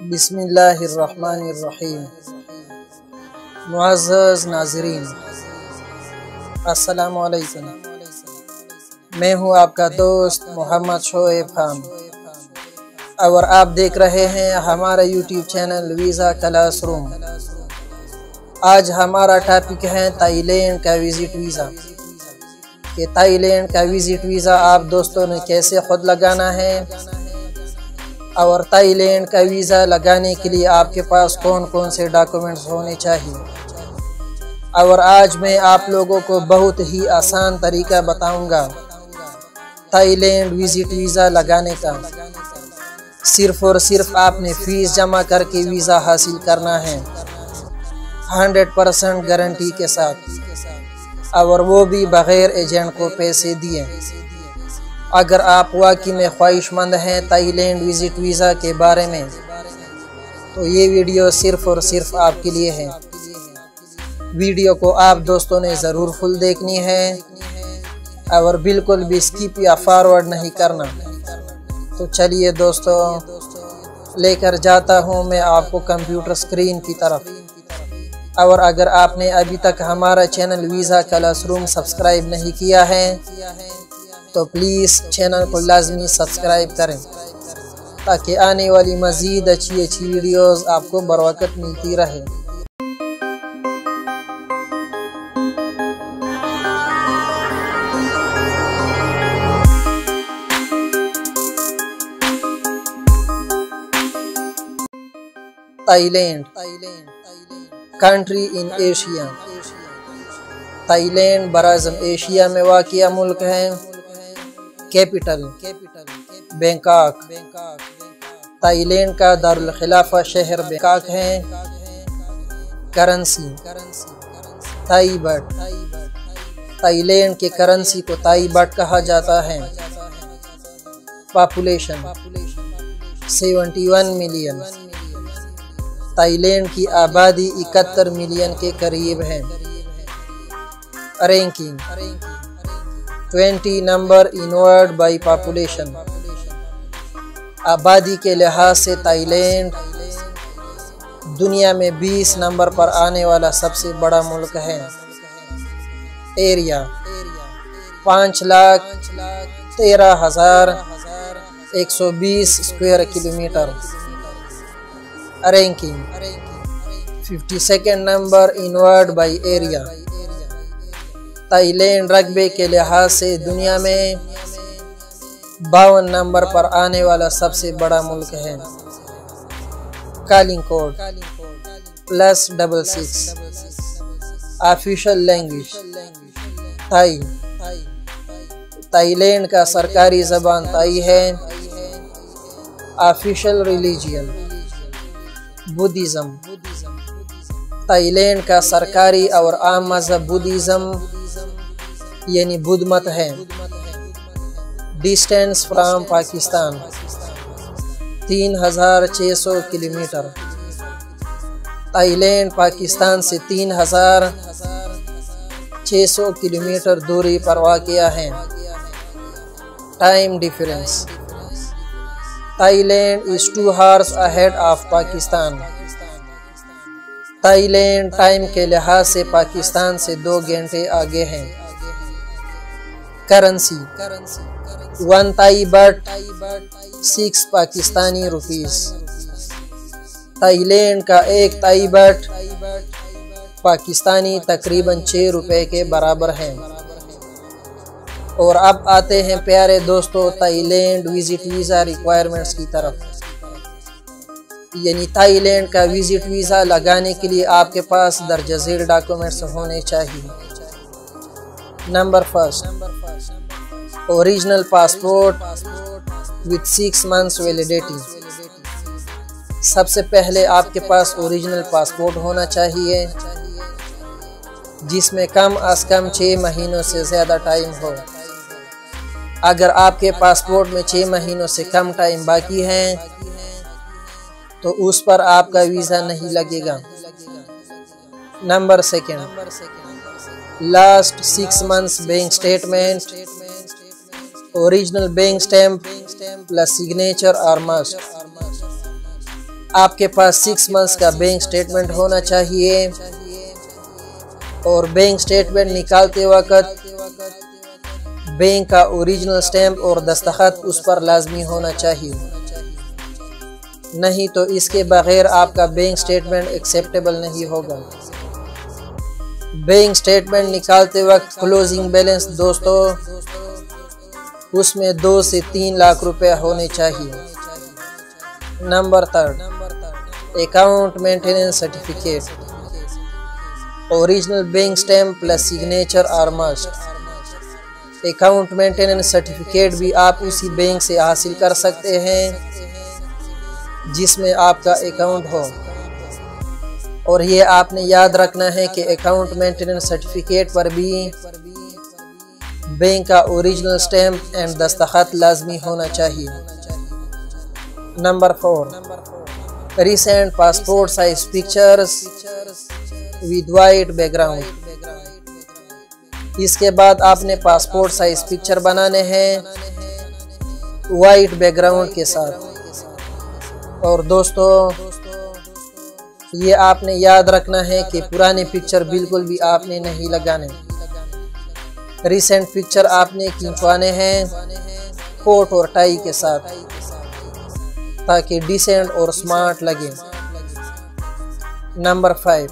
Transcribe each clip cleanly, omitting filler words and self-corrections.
बिस्मिल्लाहिर्रहमानिर्रहीम। मुअज़्ज़ज़ नाज़रीन, अस्सलामु अलैकुम। मैं हूँ आपका दोस्त मोहम्मद शोएब खान और आप देख रहे हैं हमारा यूट्यूब चैनल वीज़ा क्लासरूम। आज हमारा टॉपिक है थाईलैंड का विज़िट वीज़ा कि थाईलैंड का विज़िट वीज़ा आप दोस्तों ने कैसे खुद लगाना है और थाईलैंड का वीज़ा लगाने के लिए आपके पास कौन कौन से डॉक्यूमेंट्स होने चाहिए। और आज मैं आप लोगों को बहुत ही आसान तरीका बताऊंगा थाईलैंड विज़िट वीज़ा लगाने का। सिर्फ और सिर्फ आपने फ़ीस जमा करके वीज़ा हासिल करना है 100% गारंटी के साथ, और वो भी बग़ैर एजेंट को पैसे दिए। अगर आप वाकई में ख्वाहिशमंद हैं थाईलैंड विज़िट वीज़ा के बारे में तो ये वीडियो सिर्फ और सिर्फ आपके लिए है। वीडियो को आप दोस्तों ने ज़रूर फुल देखनी है और बिल्कुल भी स्किप या फॉरवर्ड नहीं करना। तो चलिए दोस्तों, लेकर जाता हूँ मैं आपको कंप्यूटर स्क्रीन की तरफ। और अगर आपने अभी तक हमारा चैनल वीज़ा क्लासरूम सब्सक्राइब नहीं किया है तो प्लीज़ चैनल को लाजमी सब्सक्राइब करें ताकि आने वाली मज़ीद अच्छी वीडियोस आपको बर वक़्त मिलती रहे। Thailand country in Asia. Thailand बराज़म एशिया में वाक़िया मुल्क है। Capital Bangkok. थाईलैंड का दारुल खिलाफा शहर बैंकॉक है। Currency Thai baht. थाईलैंड के करेंसी को थाई बाट कहा जाता है। Population 71 million. थाईलैंड की आबादी 71 मिलियन के करीब है। Ranking 20 number in world by population. आबादी के लिहाज से थाईलैंड दुनिया में 20 नंबर पर आने वाला सबसे बड़ा मुल्क है। Area 5,13,120 square kilometre. Ranking 52nd number in world by area. Thailand रकबे के लिहाज से दुनिया में 52 नंबर पर आने वाला सबसे बड़ा मुल्क है। Calling code +66। Official language Thai. Thailand का सरकारी ज़बान थाई है। Official religion Buddhism. थाईलैंड का सरकारी और आम मज़हब बुद्धिज़्म यानी बुद्ध मत है। Distance from Pakistan 3600 kilometre. Thailand Pakistan से 3600 किलोमीटर दूरी पर वाक़िया है। Time difference Thailand is 2 hours ahead of Pakistan. Thailand time के लिहाज से पाकिस्तान से 2 घंटे आगे है। करेंसी 1 थाई बाट 6 पाकिस्तानी रुपीस। थाईलैंड का 1 थाई बाट पाकिस्तानी तकरीबन 6 रुपए के बराबर है। और अब आते हैं प्यारे दोस्तों थाईलैंड विज़िट वीज़ा रिक्वायरमेंट्स की तरफ। यानी थाईलैंड का विज़िट वीज़ा लगाने के लिए आपके पास दर्ज झेल डॉक्यूमेंट्स होने चाहिए। Number 1, original passport with 6 months validity. सबसे पहले आपके पास ओरिजिनल पासपोर्ट होना चाहिए जिसमें कम अज़ कम 6 महीनों से ज़्यादा टाइम हो। अगर आपके पासपोर्ट में 6 महीनों से कम टाइम बाकी है तो उस पर आपका वीज़ा नहीं लगेगा। Number 2, last 6 months bank statement. Original bank stamp plus signature और मस्ट। आपके पास 6 मंथ्स का बैंक स्टेटमेंट होना चाहिए और बैंक स्टेटमेंट निकालते वक्त बैंक का ओरिजिनल स्टैम्प और दस्तखत उस पर लाजमी होना चाहिए, नहीं तो इसके बगैर आपका बैंक स्टेटमेंट एक्सेप्टेबल नहीं होगा। बैंक स्टेटमेंट निकालते वक्त क्लोजिंग बैलेंस दोस्तों उसमें 2 से 3 लाख रुपए होने चाहिए। Number 3, account maintenance certificate, original bank stamp plus signature are must. Account maintenance certificate भी आप उसी बैंक से हासिल कर सकते हैं जिसमें आपका अकाउंट हो, और ये आपने याद रखना है कि अकाउंट मेंटेनेंस सर्टिफिकेट पर भी बैंक का ओरिजिनल स्टैम्प एंड दस्तखत लाजमी होना चाहिए। Number 4, recent passport size pictures with white background. इसके बाद आपने पासपोर्ट साइज पिक्चर बनाने हैं वाइट बैकग्राउंड के साथ, और दोस्तों ये आपने याद रखना है कि पुराने पिक्चर बिल्कुल भी आपने नहीं लगाने। रिसेंट पिक्चर आपने खिंचवाने हैं कोट और टाई के साथ ताकि डिसेंट और स्मार्ट लगे। Number 5,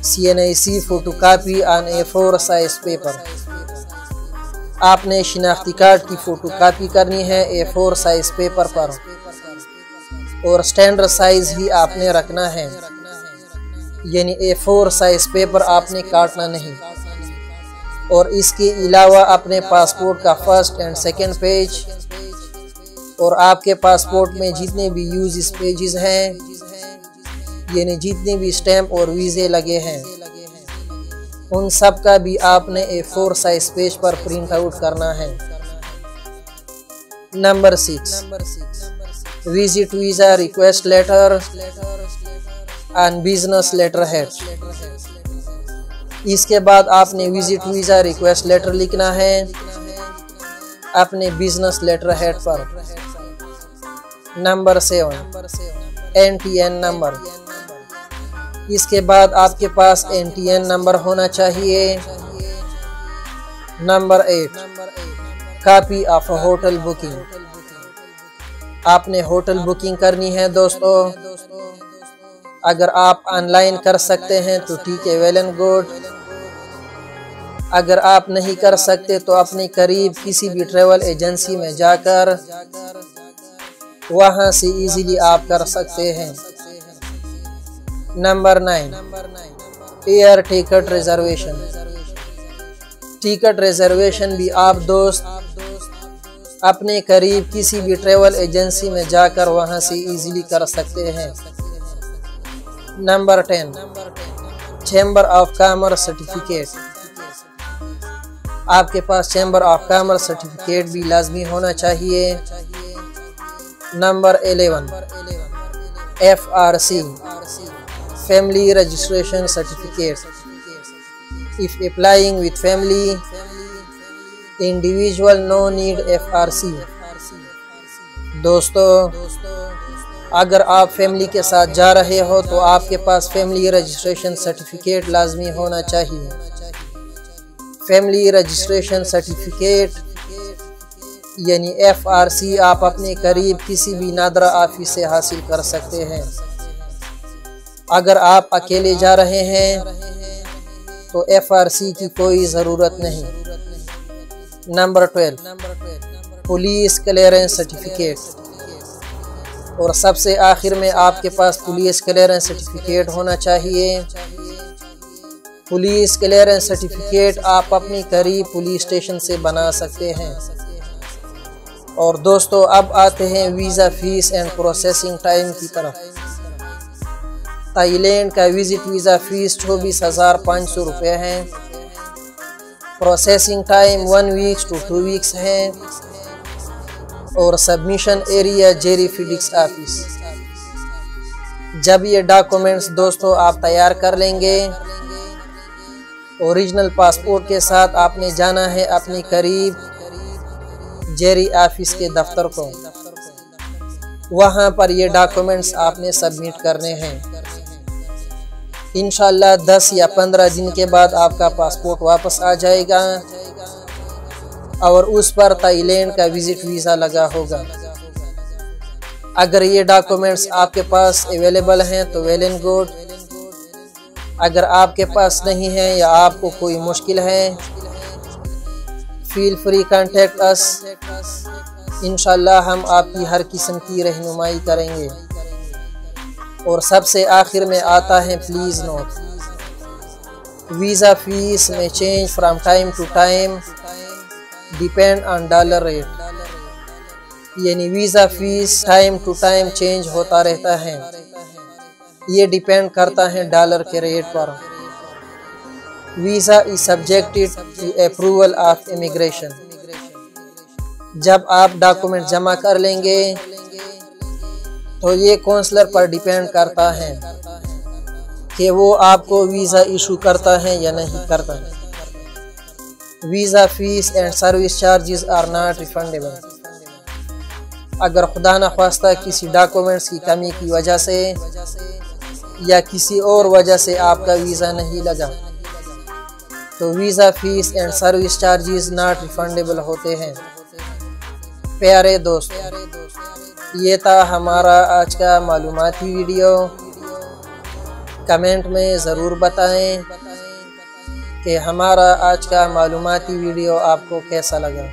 CNIC photocopy on A4 size paper. आपने शिनाख्ती कार्ड की फोटोकॉपी करनी है A4 साइज पेपर पर, और स्टैंडर्ड साइज ही आपने रखना है, यानी A4 साइज पेपर आपने काटना नहीं। और इसके अलावा अपने पासपोर्ट का फर्स्ट एंड सेकंड पेज और आपके पासपोर्ट में जितने भी यूजेस पेजेस हैं, यानी जितने भी स्टैम्प और वीज़े लगे हैं, उन सब का भी आपने A4 साइज पेज पर प्रिंट आउट करना है। Number 6, visit visa request letter and business letterhead. इसके बाद आपने विजिट वीज़ा रिक्वेस्ट लेटर लिखना है अपने बिजनेस लेटर हेड पर। Number 7, NTN number. इसके बाद आपके पास NTN नंबर होना चाहिए। Number 8, copy of hotel booking. आपने होटल बुकिंग करनी है दोस्तों। अगर आप ऑनलाइन कर सकते हैं तो ठीक है, वेल एंड गुड। अगर आप नहीं कर सकते तो अपने करीब किसी भी ट्रैवल एजेंसी में जाकर वहां से इजीली आप कर सकते हैं। Number 9, air ticket reservation. Ticket reservation भी आप दोस्त अपने करीब किसी भी ट्रैवल एजेंसी में जाकर वहां से इजीली कर सकते हैं। Number 10, chamber of commerce certificate. आपके पास चैम्बर ऑफ कॉमर्स सर्टिफिकेट भी लाजमी होना चाहिए। Number 11, FRC family registration certificate. If applying with family individual no need FRC। दोस्तों अगर आप फैमिली के साथ जा रहे हो तो आपके पास फैमिली रजिस्ट्रेशन सर्टिफिकेट लाजमी होना चाहिए। फैमिली रजिस्ट्रेशन सर्टिफिकेट यानी FRC आप अपने करीब किसी भी नादरा ऑफिस से हासिल कर सकते हैं। अगर आप अकेले जा रहे हैं तो FRC की कोई ज़रूरत नहीं। Number 12, police clearance certificate. और सबसे आखिर में आपके पास पुलिस क्लियरेंस सर्टिफिकेट होना चाहिए। पुलिस क्लियरेंस सर्टिफिकेट आप अपने करीब पुलिस स्टेशन से बना सकते हैं। और दोस्तों अब आते हैं visa fees and processing time की तरफ। थाईलैंड का विजिट वीज़ा फीस 24,500 रुपये है। Processing time 1 week to 2 weeks है। और submission area Gerry FedEx office. जब ये डॉक्यूमेंट्स दोस्तों आप तैयार कर लेंगे, ओरिजिनल पासपोर्ट के साथ आपने जाना है अपने करीब जेरी ऑफिस के दफ्तर को। वहाँ पर ये डॉक्यूमेंट्स आपने सबमिट करने हैं। इंशाल्लाह 10 या 15 दिन के बाद आपका पासपोर्ट वापस आ जाएगा और उस पर थाईलैंड का विजिट वीज़ा लगा होगा। अगर ये डॉक्यूमेंट्स आपके पास अवेलेबल हैं तो वेल एंड गुड। अगर आपके पास नहीं है या आपको कोई मुश्किल है, फील फ्री कॉन्टेक्ट अस। इंशाल्लाह हम आपकी हर किस्म की रहनुमाई करेंगे। और सबसे आखिर में आता है प्लीज़ नोट, वीज़ा फीस में change from time to time depend on dollar rate, यानी visa fee time to time change होता रहता है। ये डिपेंड करता है डॉलर के रेट पर। Visa is subjected to approval of immigration. जब आप डॉक्यूमेंट जमा कर लेंगे तो ये काउंसलर पर डिपेंड करता है कि वो आपको वीज़ा इशू करता है या नहीं करता है। Visa fees and service charges are not refundable. अगर खुदा न ख्वास्ता किसी डॉक्यूमेंट्स की कमी की वजह से या किसी और वजह से आपका वीज़ा नहीं लगा तो visa fees and service charges not refundable होते हैं। प्यारे दोस्तों, ये था हमारा आज का मालूमाती वीडियो। कमेंट में ज़रूर बताएं कि हमारा आज का मालूमाती वीडियो आपको कैसा लगा।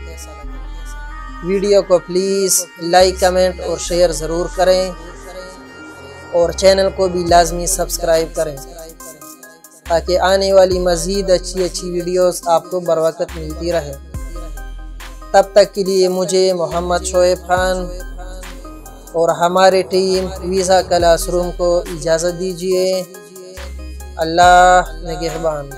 वीडियो को प्लीज़ लाइक, कमेंट और शेयर ज़रूर करें और चैनल को भी लाजमी सब्सक्राइब करें ताकि आने वाली मज़ीद अच्छी वीडियोस आपको बर वक्त मिलती रहे। तब तक के लिए मुझे मोहम्मद शोएब खान और हमारे टीम वीज़ा क्लासरूम को इजाज़त दीजिए। अल्लाह निगहबान।